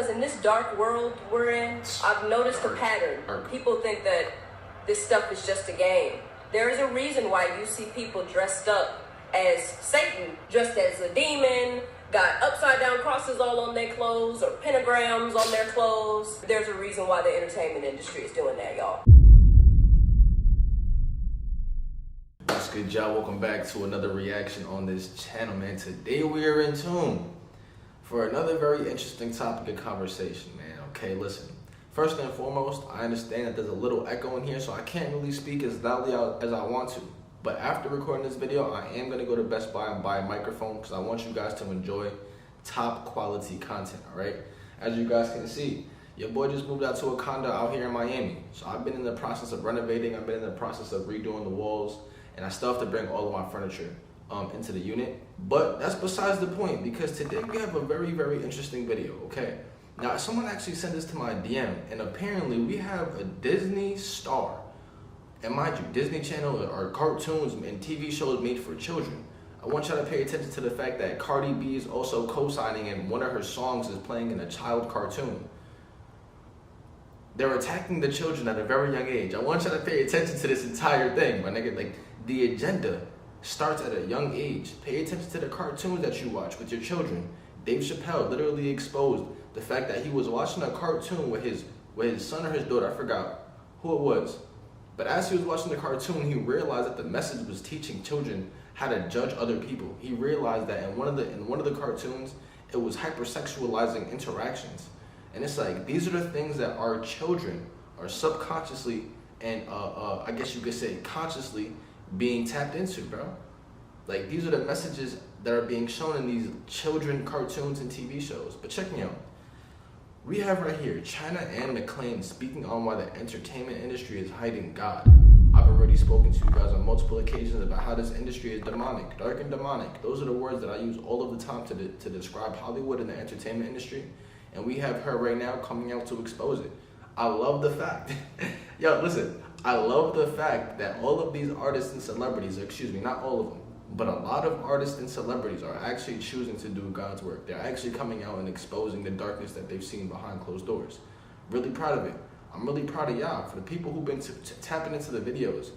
In this dark world we're in, I've noticed a pattern. People think that this stuff is just a game. There is a reason why you see people dressed up as Satan, dressed as a demon, got upside down crosses all on their clothes or pentagrams on their clothes. There's a reason why the entertainment industry is doing that, y'all. What's good, y'all? Welcome back to another reaction on this channel, man. Today we are in tune for another very interesting topic of conversation, man. Okay, listen. First and foremost, I understand that there's a little echo in here, so I can't really speak as loudly as I want to. But after recording this video, I am going to go to Best Buy and buy a microphone because I want you guys to enjoy top quality content, all right? As you guys can see, your boy just moved out to a condo out here in Miami. So I've been in the process of renovating. I've been in the process of redoing the walls, and I still have to bring all of my furniture into the unit. But that's besides the point, because today we have a very, very interesting video, okay? Now, someone actually sent this to my DM, and apparently we have a Disney star. And mind you, Disney Channel are cartoons and TV shows made for children. I want y'all to pay attention to the fact that Cardi B is also co-signing and one of her songs is playing in a child cartoon. They're attacking the children at a very young age. I want y'all to pay attention to this entire thing, my nigga. Like, the agenda starts at a young age. Pay attention to the cartoons that you watch with your children. Dave Chappelle literally exposed the fact that he was watching a cartoon with his son or his daughter. I forgot who it was. But as he was watching the cartoon, he realized that the message was teaching children how to judge other people. He realized that in one of the cartoons, it was hypersexualizing interactions. And it's like, these are the things that our children are subconsciously and I guess you could say consciously being tapped into, bro. Like, these are the messages that are being shown in these children cartoons and TV shows. But check me out. We have right here China Anne McClain speaking on why the entertainment industry is hiding God. I've already spoken to you guys on multiple occasions about how this industry is demonic, dark and demonic. Those are the words that I use all of the time to describe Hollywood and the entertainment industry. And we have her right now coming out to expose it. I love the fact, yo, listen, I love the fact that all of these artists and celebrities, excuse me, not all of them, but a lot of artists and celebrities are actually choosing to do God's work. They're actually coming out and exposing the darkness that they've seen behind closed doors. Really proud of it. I'm really proud of y'all. For the people who've been tapping into the videos,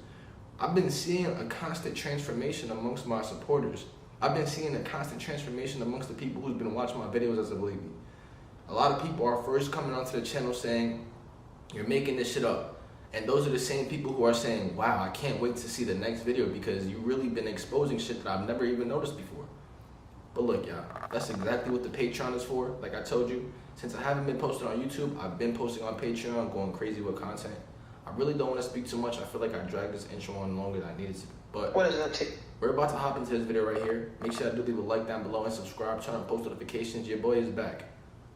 I've been seeing a constant transformation amongst my supporters. I've been seeing a constant transformation amongst the people who've been watching my videos as of lately. A lot of people are first coming onto the channel saying, "You're making this shit up." And those are the same people who are saying, "Wow, I can't wait to see the next video because you've really been exposing shit that I've never even noticed before." But look, y'all, that's exactly what the Patreon is for. Like I told you, since I haven't been posting on YouTube, I've been posting on Patreon, going crazy with content. I really don't want to speak too much. I feel like I dragged this intro on longer than I needed to. But what does that take? We're about to hop into this video right here. Make sure I do leave a like down below and subscribe. Turn on post notifications. Your boy is back.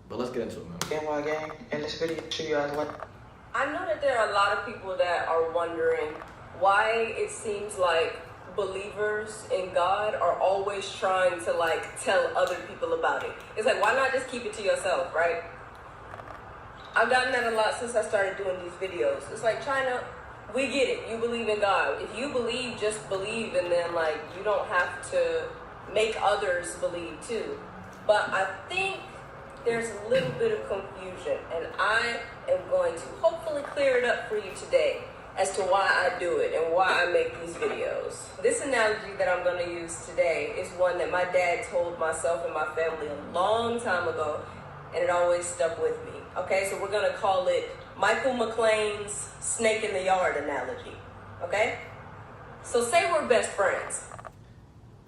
But let's get into it, man. NY gang, in this video, show you guys what. I know that there are a lot of people that are wondering why it seems like believers in God are always trying to tell other people about it. It's like, why not just keep it to yourself, right? I've gotten that a lot since I started doing these videos. It's like, China, we get it. You believe in God. If you believe, just believe, and then you don't have to make others believe too. But I think there's a little bit of confusion, and I am going to hopefully clear it up for you today as to why I do it and why I make these videos. This analogy that I'm going to use today is one that my dad told myself and my family a long time ago, and it always stuck with me. Okay, so we're going to call it Michael McClain's snake in the yard analogy. Okay? So say we're best friends.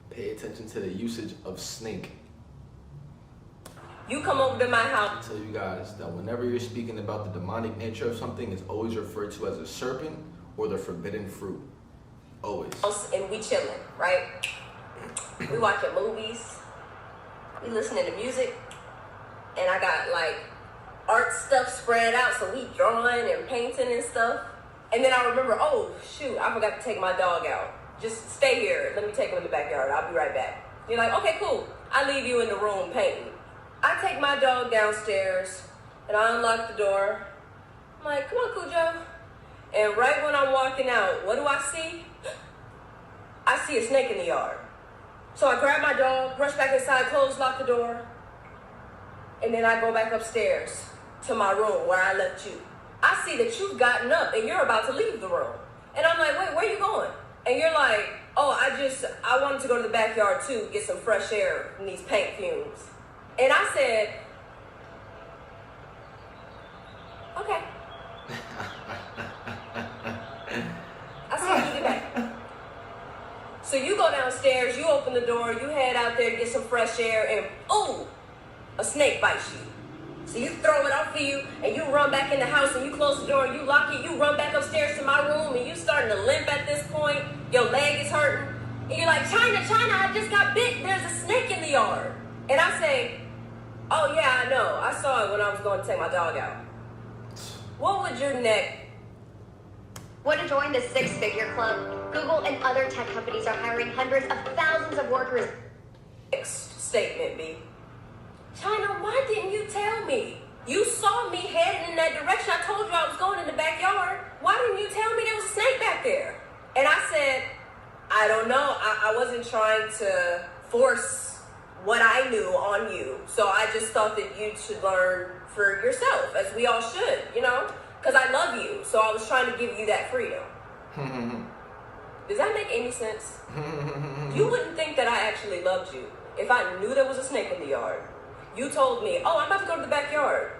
Pay attention to the usage of snake. You come over to my house. I tell you guys that whenever you're speaking about the demonic nature of something, it's always referred to as a serpent or the forbidden fruit. Always. And we chilling, right? We watching movies. We listening to music. And I got art stuff spread out, so we drawing and painting and stuff. And then I remember, oh shoot, I forgot to take my dog out. Just stay here. Let me take him in the backyard. I'll be right back. You're like, okay, cool. I leave you in the room painting. I take my dog downstairs and I unlock the door. I'm like, come on, Cujo. And right when I'm walking out, what do I see? I see a snake in the yard. So I grab my dog, rush back inside, close, lock the door. and then I go back upstairs to my room where I left you. I see that you've gotten up and you're about to leave the room. And I'm like, wait, where are you going? And you're like, oh, I wanted to go to the backyard too, get some fresh air from these paint fumes. And I said, okay. I said, you get back. So you go downstairs, you open the door, you head out there to get some fresh air, and ooh, a snake bites you. So you throw it off of you, and you run back in the house, and you close the door, and you lock it, you run back upstairs to my room, and you starting to limp at this point, your leg is hurting, and you're like, China, I just got bit, there's a snake in the yard. And I say, oh yeah, I know, I saw it when I was going to take my dog out. What would your neck... Want to join the six-figure club? Google and other tech companies are hiring hundreds of thousands of workers. Next statement be, China, why didn't you tell me? You saw me heading in that direction. I told you I was going in the backyard. Why didn't you tell me there was a snake back there? And I said, I don't know. I wasn't trying to force what I knew on you. So I just thought that you should learn for yourself, as we all should, you know? Because I love you. So I was trying to give you that freedom. Does that make any sense? You wouldn't think that I actually loved you if I knew there was a snake in the yard. You told me, oh, I'm about to go to the backyard.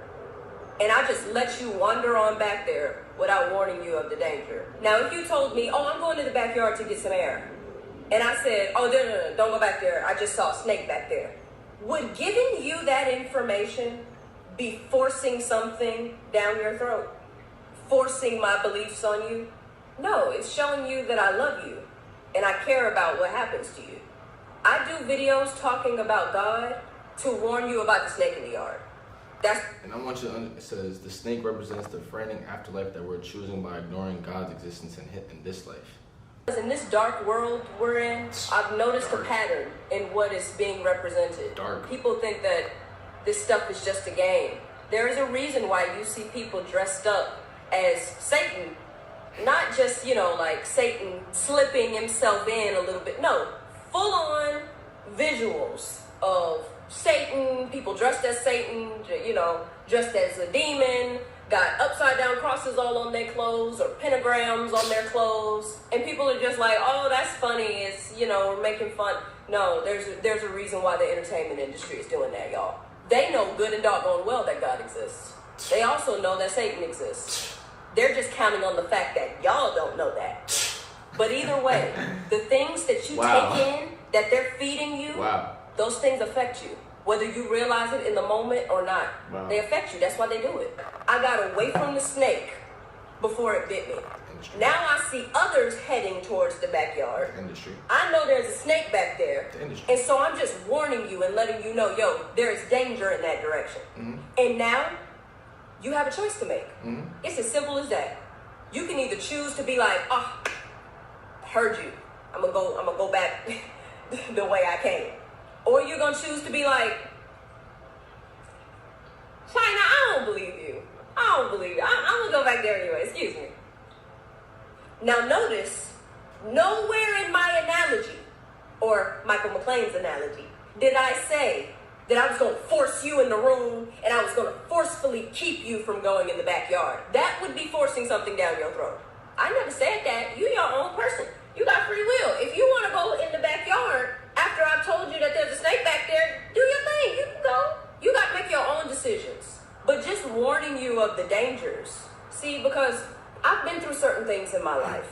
And I just let you wander on back there without warning you of the danger. Now, if you told me, oh, I'm going to the backyard to get some air. And I said, oh, no, don't go back there. I just saw a snake back there. Would giving you that information be forcing something down your throat? Forcing my beliefs on you? No, it's showing you that I love you and I care about what happens to you. I do videos talking about God to warn you about the snake in the yard. And I want you to it says the snake represents the frightening afterlife that we're choosing by ignoring God's existence in this life. In this dark world we're in, I've noticed a pattern in what is being represented. Dark. People think that this stuff is just a game. There is a reason why you see people dressed up as Satan. Not just, like Satan slipping himself in a little bit. No, full on visuals of Satan, people dressed as Satan, dressed as a demon, got upside down crosses all on their clothes or pentagrams on their clothes. And people are just like, oh, that's funny. It's, we're making fun. No, there's a reason why the entertainment industry is doing that, y'all. They know good and doggone well that God exists. They also know that Satan exists. They're just counting on the fact that y'all don't know that. But either way, the things that you take in, that they're feeding you, those things affect you. Whether you realize it in the moment or not, they affect you. That's why they do it. I got away from the snake before it bit me. Now I see others heading towards the backyard. I know there's a snake back there. And so I'm just warning you and letting you know, there is danger in that direction. And now you have a choice to make. It's as simple as that. You can either choose to be like, oh, heard you. I'm gonna go back the way I came. Or you're gonna choose to be like, China, I don't believe you. I'm gonna go back there anyway, excuse me. Now notice, nowhere in my analogy, or Michael McLean's analogy, did I say that I was gonna force you in the room and I was gonna forcefully keep you from going in the backyard. That would be forcing something down your throat. I never said that. You're your own person. You got free will. If you wanna go in the backyard after I've told you that there's a snake back there, do your thing, you can go. You gotta make your own decisions. But just warning you of the dangers. See, because I've been through certain things in my life,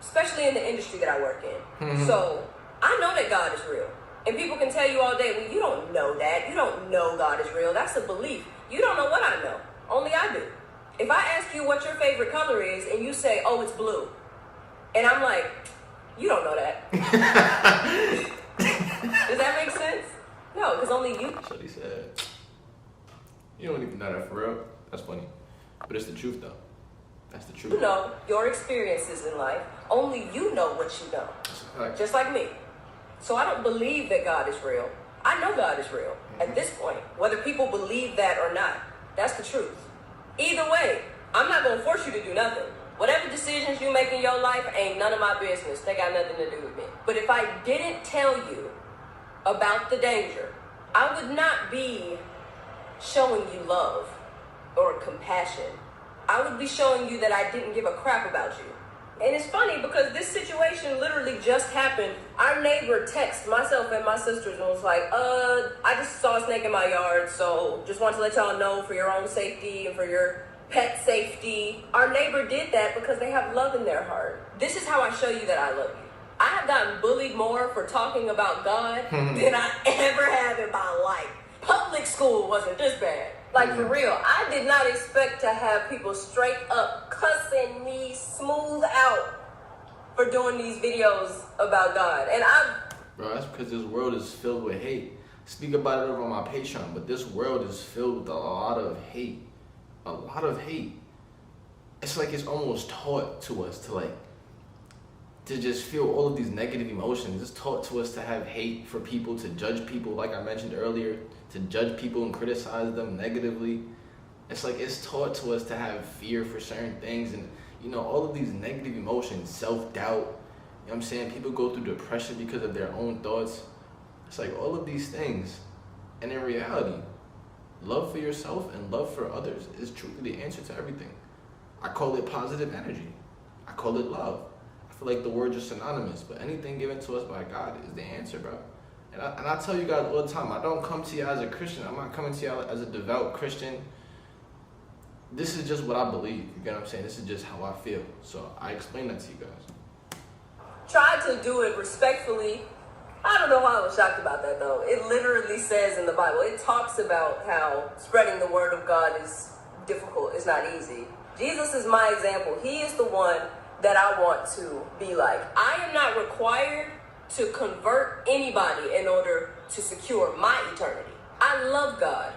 especially in the industry that I work in. So I know that God is real. And people can tell you all day, well, you don't know that. You don't know God is real. That's a belief. You don't know what I know. Only I do. If I ask you what your favorite color is and you say, oh, it's blue. And I'm like, you don't know that. Does that make sense? No, because only you. That's what he said. You don't even know that for real. That's funny. But it's the truth, though. That's the truth. You know your experiences in life. Only you know what you know. Just like me. So I don't believe that God is real. I know God is real at this point. Whether people believe that or not, that's the truth. Either way, I'm not going to force you to do nothing. Whatever decisions you make in your life ain't none of my business. They got nothing to do with me. But if I didn't tell you about the danger, I would not be showing you love or compassion. I would be showing you that I didn't give a crap about you. And it's funny because this situation literally just happened. Our neighbor texted myself and my sisters and was like, I just saw a snake in my yard, so just want to let y'all know for your own safety and for your pet safety. Our neighbor did that because they have love in their heart. This is how I show you that I love you. I have gotten bullied more for talking about God than I ever have in my life. Public school wasn't this bad. Like, for real, I did not expect to have people straight up cussing me smooth out for doing these videos about God. And Bro, that's because this world is filled with hate. Speak about it over on my Patreon, but this world is filled with a lot of hate. A lot of hate. It's like it's almost taught to us to just feel all of these negative emotions. It's taught to us to have hate for people, to judge people, like I mentioned earlier, to judge people and criticize them negatively. It's like it's taught to us to have fear for certain things, and all of these negative emotions, self-doubt, you know what I'm saying? People go through depression because of their own thoughts. It's like all of these things. And in reality, love for yourself and love for others is truly the answer to everything. I call it positive energy. I call it love. I feel like the words are synonymous, but anything given to us by God is the answer, bro. And I tell you guys all the time, I don't come to you as a Christian. I'm not coming to you as a devout Christian. This is just what I believe. You get what I'm saying? This is just how I feel. So I explain that to you guys. tried to do it respectfully. I don't know why I was shocked about that, though. It literally says in the Bible, it talks about how spreading the word of God is difficult. It's not easy. Jesus is my example. He is the one that I want to be like. I am not required to convert anybody in order to secure my eternity. I love God,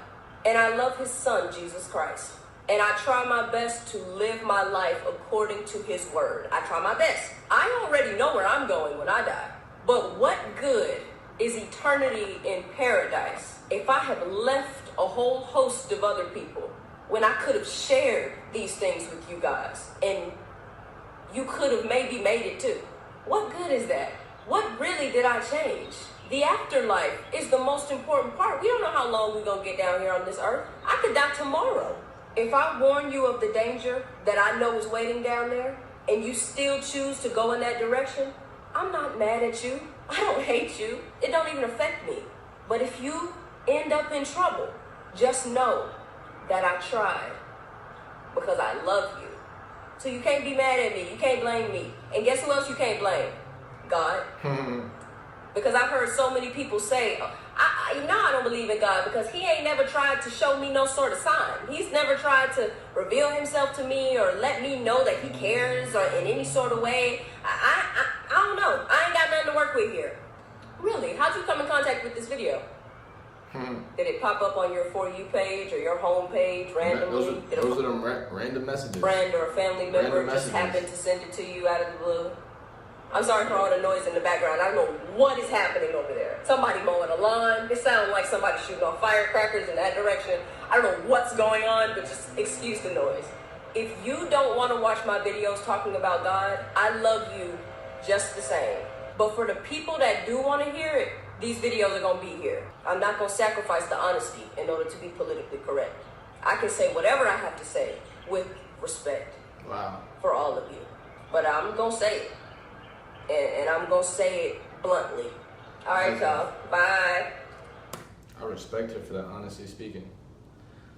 and I love his son, Jesus Christ. And I try my best to live my life according to his word. I try my best. I already know where I'm going when I die. But what good is eternity in paradise if I have left a whole host of other people when I could have shared these things with you guys and you could have maybe made it too? What good is that? What really did I change? The afterlife is the most important part. We don't know how long we're going to get down here on this earth. I could die tomorrow. If I warn you of the danger that I know is waiting down there and you still choose to go in that direction, I'm not mad at you. I don't hate you. It don't even affect me. But if you end up in trouble, just know that I tried because I love you. So you can't be mad at me. You can't blame me. And guess who else you can't blame? God. Because I've heard so many people say, I don't believe in God because he ain't never tried to show me no sort of sign. He's never tried to reveal himself to me or let me know that he cares or in any sort of way. I don't know. I ain't got nothing to work with here. Really? How'd you come in contact with this video? Did it pop up on your For You page or your home page randomly? Those are them random messages. Friend or a family member just happened to send it to you out of the blue? I'm sorry for all the noise in the background. I don't know what is happening over there. Somebody mowing a lawn. It sounds like somebody shooting off firecrackers in that direction. I don't know what's going on, but just excuse the noise. If you don't want to watch my videos talking about God, I love you just the same. But for the people that do want to hear it, these videos are going to be here. I'm not going to sacrifice the honesty in order to be politically correct. I can say whatever I have to say with respect. Wow. For all of you. But I'm going to say it. And I'm going to say it bluntly. All right, y'all. Bye. I respect her for that, honestly speaking.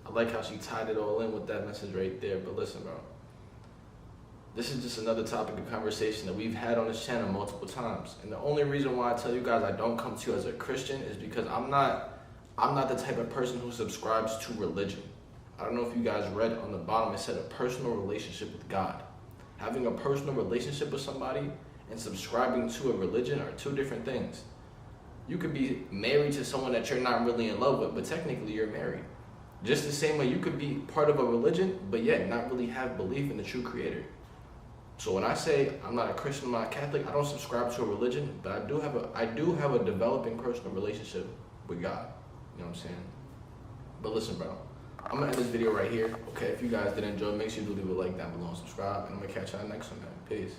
I like how she tied it all in with that message right there. But listen, bro. This is just another topic of conversation that we've had on this channel multiple times. And the only reason why I tell you guys I don't come to you as a Christian is because I'm not the type of person who subscribes to religion. I don't know if you guys read on the bottom, it said a personal relationship with God. Having a personal relationship with somebody and subscribing to a religion are two different things. You could be married to someone that you're not really in love with, but technically you're married. Just the same way you could be part of a religion, but yet not really have belief in the true creator. So when I say I'm not a Christian, I'm not a Catholic, I don't subscribe to a religion, but I do have a developing personal relationship with God. You know what I'm saying? But listen, bro, I'm gonna end this video right here. Okay, if you guys did enjoy, make sure you do leave a like down below and subscribe, and I'm gonna catch y'all next one, man. Peace.